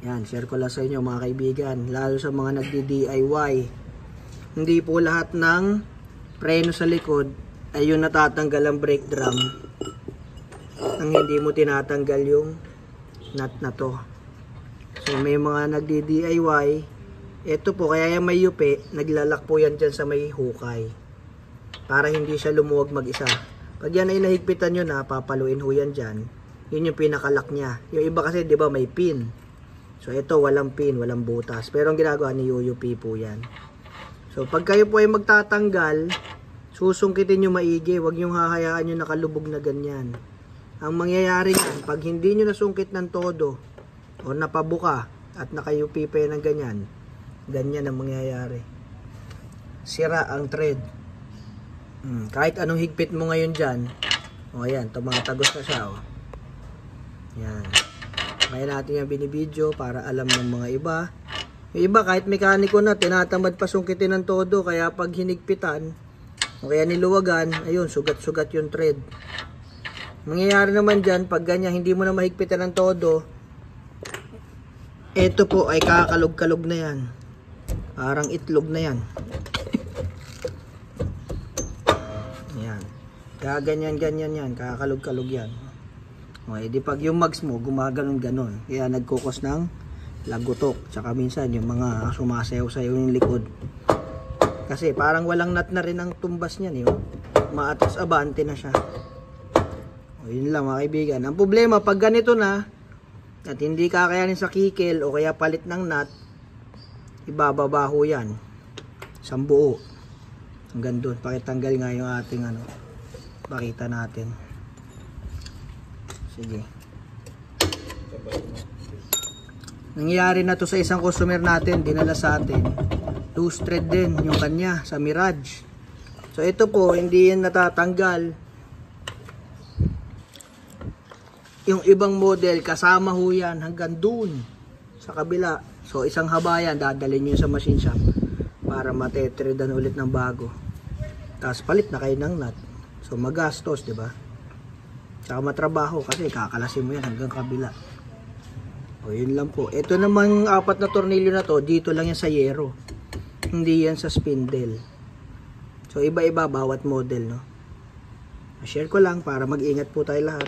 Yan, share ko lang sa inyo mga kaibigan, lalo sa mga nagdi-DIY. Hindi po lahat ng preno sa likod ay yung natatanggal ang brake drum. Ang hindi mo tinatanggal yung nut na to. So may mga nagdi-DIY, ito po, kaya yung may yupi, naglalak po yan dyan sa may hukay. Para hindi siya lumuwag mag-isa. Pag yan ay nahigpitan nyo na, papaluin ho yan dyan. Yun yung pinakalak niya. Yung iba kasi, di ba, may pin. So, ito, walang pin, walang butas. Pero ang ginagawa ni UUP po yan. So, pag kayo po ay magtatanggal, susungkitin nyo maigi. Huwag nyo hahayaan nyo nakalubog na ganyan. Ang mangyayari yan, pag hindi nyo nasungkit ng todo, o napabuka, at naka-UP pa ng ganyan, ganyan ang mangyayari. Sira ang thread. Kahit anong higpit mo ngayon dyan, o ayan, tumatagos na siya, o. Yan. Kaya natin yung binibidyo para alam ng mga iba. Yung iba kahit mekaniko na, tinatamad pa sungkitin ng todo. Kaya pag hinigpitan, o kaya niluwagan, ayun, sugat-sugat yung thread. Mangyayari naman dyan, pag ganyan, hindi mo na mahigpitan ng todo, ito po ay kakalog-kalog na yan. Parang itlog na yan. Yan. Kaya ganyan-ganyan yan, kakalog-kalog yan. Okay, di pag yung mags mo gumaganon-ganon, kaya nagkukos ng lagutok. Tsaka minsan yung mga sumasayaw-sayaw yung likod. Kasi parang walang nut na rin ang tumbas niyan, yun. Maatas abante na siya. O, yun lang mga kaibigan. Ang problema pag ganito na at hindi kakayanin sa kikil o kaya palit ng nut, ibababa ho yan isang buo hanggang doon. Pakitanggal nga yung ating ano, pakita natin. Sige. Nangyayari na to sa isang customer natin, dinala sa atin. Loose thread din yung kanya sa Mirage. So ito po, hindi yan natatanggal. Yung ibang model, kasama ho yan hanggang dun sa kabila. So isang haba yan, dadalhin nyo sa machine shop para matetredan ulit ng bago. Tapos palit na kayo ng nut. So magastos, di ba? Tsaka matrabaho kasi kakalasin mo yan hanggang kabila. O yun lang po. Ito namang 4 na tornilyo na to, dito lang yan sa yero. Hindi yan sa spindle. So iba-iba bawat model, no? Share ko lang para mag-ingat po tayo lahat.